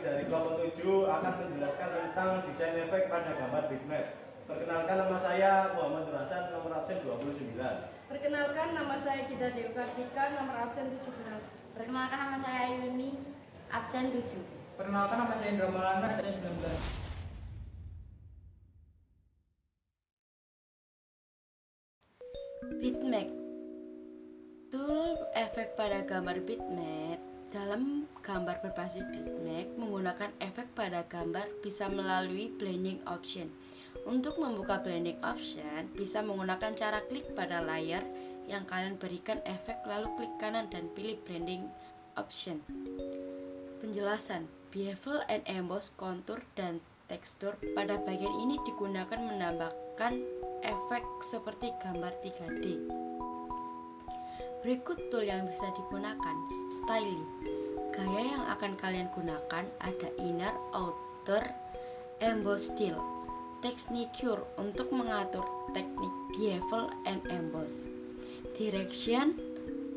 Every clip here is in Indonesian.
dari kelompok 7 akan menjelaskan tentang desain efek pada gambar bitmap. Perkenalkan, nama saya Muhammad Nur Hasan, nomor absen 29. Perkenalkan, nama saya Gita Dewi Kartika, nomor absen 17. Perkenalkan, nama saya Yuni, absen 7. Perkenalkan, nama saya Indra Maulana, absen 19. Bitmap. Tool efek pada gambar bitmap. Dalam gambar berbasis bitmap, menggunakan efek pada gambar bisa melalui blending option. Untuk membuka blending option, bisa menggunakan cara klik pada layar yang kalian berikan efek, lalu klik kanan dan pilih blending option. Penjelasan: bevel and emboss, kontur, dan tekstur pada bagian ini digunakan menambahkan efek seperti gambar 3D. Berikut tool yang bisa digunakan. Styling. Gaya yang akan kalian gunakan ada inner, outer, emboss style. Texture untuk mengatur teknik bevel and emboss. Direction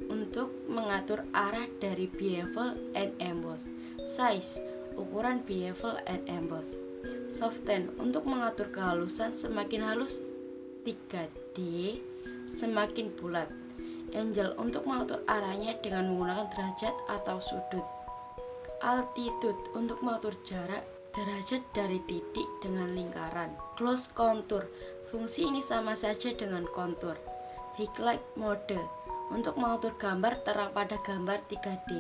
untuk mengatur arah dari bevel and emboss. Size, ukuran bevel and emboss. Soften untuk mengatur kehalusan, semakin halus 3D semakin bulat. Angle untuk mengatur arahnya dengan menggunakan derajat atau sudut. Altitude untuk mengatur jarak derajat dari titik dengan lingkaran. Close contour, fungsi ini sama saja dengan kontur. Backlight mode untuk mengatur gambar terang pada gambar 3D.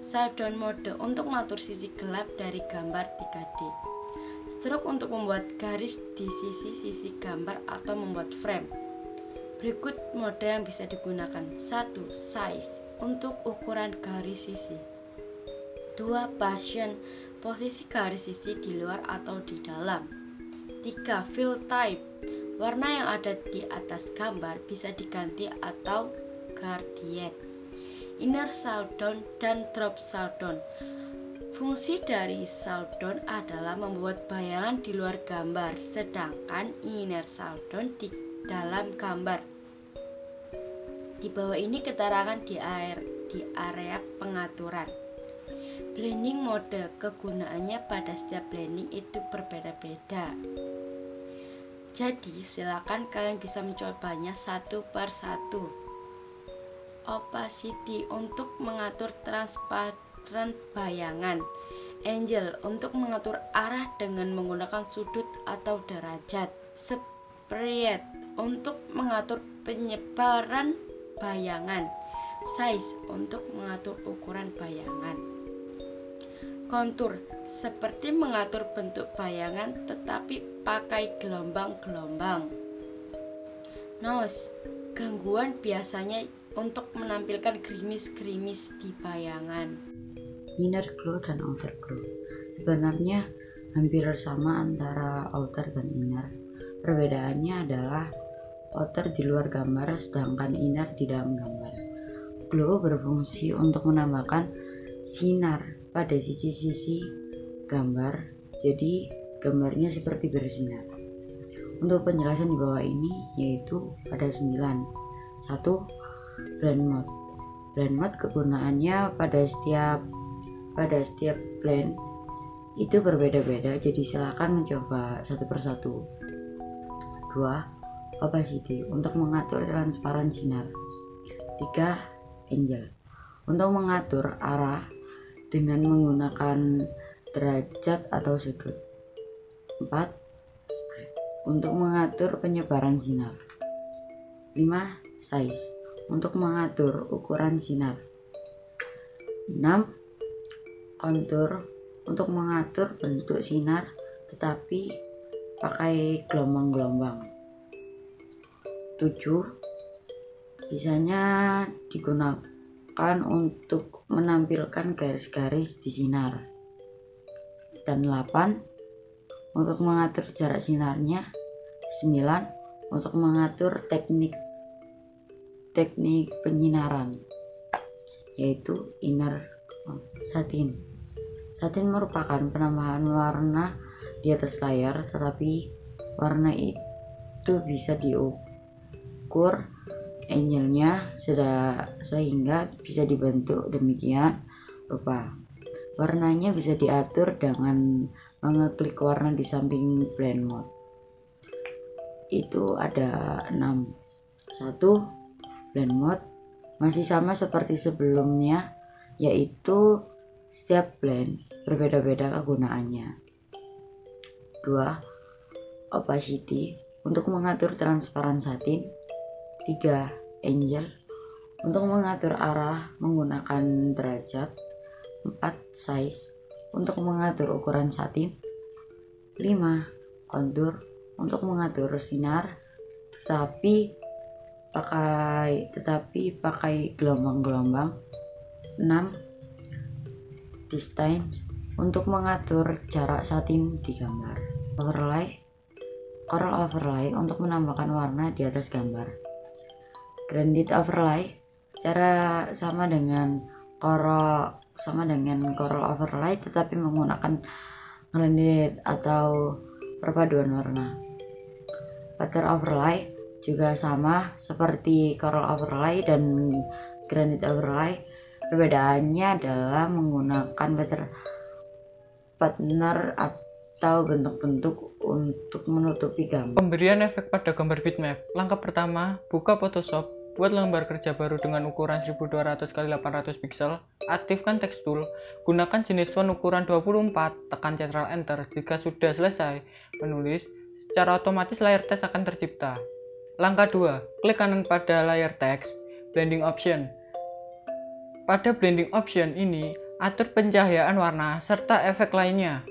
Shadow mode untuk mengatur sisi gelap dari gambar 3D. Stroke untuk membuat garis di sisi-sisi gambar atau membuat frame. Berikut mode yang bisa digunakan. 1. Size untuk ukuran garis sisi. 2. Position, posisi garis sisi di luar atau di dalam. 3. Fill type, warna yang ada di atas gambar bisa diganti atau gradient. Inner shadowdown dan drop shadowdown. Fungsi dari shadowdown adalah membuat bayangan di luar gambar, sedangkan inner shadowdown di dalam gambar. Di bawah ini keterangan di area pengaturan. Blending mode, kegunaannya pada setiap blending itu berbeda-beda. Jadi silakan kalian bisa mencobanya satu per satu. Opacity untuk mengatur transparan bayangan. Angle untuk mengatur arah dengan menggunakan sudut atau derajat. Spread untuk mengatur penyebaran bayangan. Size untuk mengatur ukuran bayangan. Kontur seperti mengatur bentuk bayangan tetapi pakai gelombang-gelombang. Nose, gangguan biasanya untuk menampilkan gerimis-gerimis di bayangan. Inner glow dan outer glow sebenarnya hampir sama antara outer dan inner. Perbedaannya adalah outer di luar gambar sedangkan inner di dalam gambar. Glow berfungsi untuk menambahkan sinar pada sisi-sisi gambar, jadi gambarnya seperti bersinar. Untuk penjelasan di bawah ini yaitu ada 9. 1. Blend mode. Blend mode kegunaannya pada setiap blend itu berbeda-beda, jadi silakan mencoba satu persatu. 2. Opacity untuk mengatur transparan sinar. 3. Angle untuk mengatur arah dengan menggunakan derajat atau sudut. 4. Spread untuk mengatur penyebaran sinar. 5. Size untuk mengatur ukuran sinar. 6. Kontur untuk mengatur bentuk sinar tetapi pakai gelombang-gelombang. 7. Biasanya digunakan untuk menampilkan garis-garis di sinar. Dan 8. Untuk mengatur jarak sinarnya. 9. Untuk mengatur teknik penyinaran, yaitu inner satin. Satin merupakan penambahan warna di atas layar, tetapi warna itu bisa diukur angle-nya sehingga bisa dibentuk demikian rupa. Warnanya bisa diatur dengan mengeklik warna di samping blend mode. Itu ada 6. 1. Blend mode masih sama seperti sebelumnya, yaitu setiap blend berbeda-beda kegunaannya. 2. Opacity untuk mengatur transparan satin. 3. Angle untuk mengatur arah menggunakan derajat. 4. Size untuk mengatur ukuran satin. 5. Contour untuk mengatur sinar tetapi pakai gelombang-gelombang. 6. Distance untuk mengatur jarak satin di gambar. Coral overlay untuk menambahkan warna di atas gambar. Gradient overlay cara sama dengan coral overlay tetapi menggunakan gradient atau perpaduan warna. Pattern overlay juga sama seperti coral overlay dan gradient overlay. Perbedaannya adalah menggunakan pattern atau bentuk-bentuk untuk menutupi gambar. Pemberian efek pada gambar bitmap. Langkah pertama, buka Photoshop, buat lembar kerja baru dengan ukuran 1200 x 800 pixel, aktifkan text tool, gunakan jenis font ukuran 24, tekan Ctrl Enter. Jika sudah selesai menulis, secara otomatis layar teks akan tercipta. Langkah 2, klik kanan pada layar teks, blending option. Pada blending option ini, atur pencahayaan warna serta efek lainnya.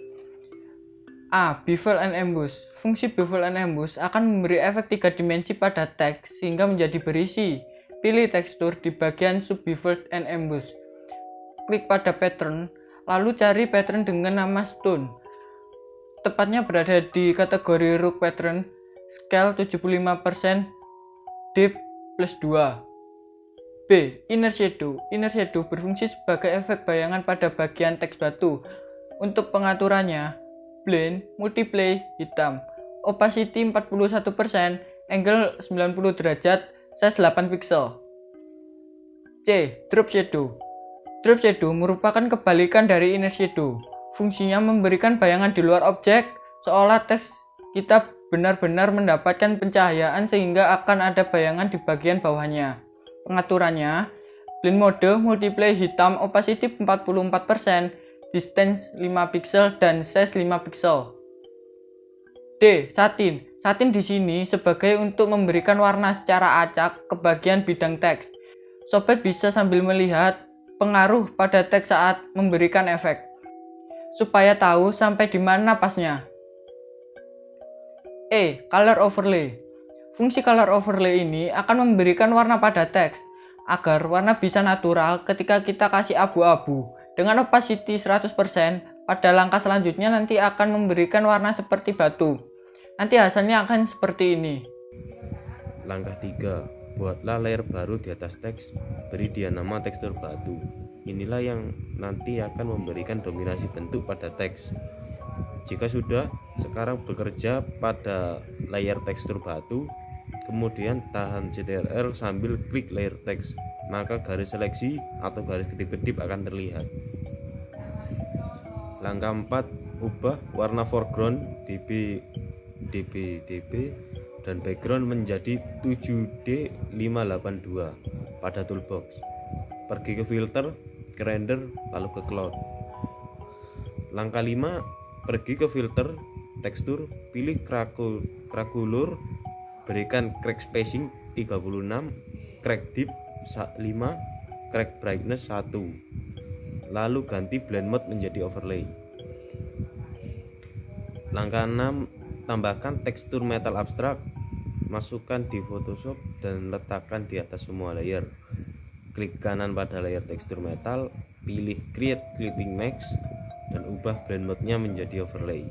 A. Bevel and Emboss. Fungsi Bevel and Emboss akan memberi efek 3 dimensi pada teks sehingga menjadi berisi. Pilih tekstur di bagian Sub Bevel and Emboss. Klik pada pattern, lalu cari pattern dengan nama stone. Tepatnya berada di kategori rough pattern, scale 75%, depth +2. B. Inner shadow. Inner shadow berfungsi sebagai efek bayangan pada bagian teks batu. Untuk pengaturannya, blend, multiply, hitam, opacity 41%, angle 90 derajat, size 8 pixel. C. Drop shadow. Drop shadow merupakan kebalikan dari inner shadow. Fungsinya memberikan bayangan di luar objek, seolah teks kita benar-benar mendapatkan pencahayaan sehingga akan ada bayangan di bagian bawahnya. Pengaturannya, blend mode, multiply, hitam, opacity 44%, distance 5 pixel dan size 5 pixel. D. Satin. Satin di sini sebagai untuk memberikan warna secara acak ke bagian bidang teks. Sobat bisa sambil melihat pengaruh pada teks saat memberikan efek, supaya tahu sampai di mana pasnya. E. Color overlay. Fungsi color overlay ini akan memberikan warna pada teks, agar warna bisa natural ketika kita kasih abu-abu. Dengan opacity 100%, pada langkah selanjutnya nanti akan memberikan warna seperti batu. Nanti hasilnya akan seperti ini. Langkah 3, buatlah layer baru di atas teks, beri dia nama tekstur batu. Inilah yang nanti akan memberikan dominasi bentuk pada teks. Jika sudah, sekarang bekerja pada layer tekstur batu, kemudian tahan Ctrl sambil klik layer teks, maka garis seleksi atau garis kedip-kedip akan terlihat. Langkah 4, ubah warna foreground db dan background menjadi 7D582 pada toolbox. Pergi ke filter, ke render, lalu ke cloud. Langkah 5, pergi ke filter, tekstur, pilih craculur, berikan crack spacing 36, crack deep 5, crack brightness 1, lalu ganti blend mode menjadi overlay. Langkah 6, tambahkan tekstur metal abstrak, masukkan di Photoshop dan letakkan di atas semua layer. Klik kanan pada layer tekstur metal, pilih create clipping mask dan ubah blend mode-nya menjadi overlay.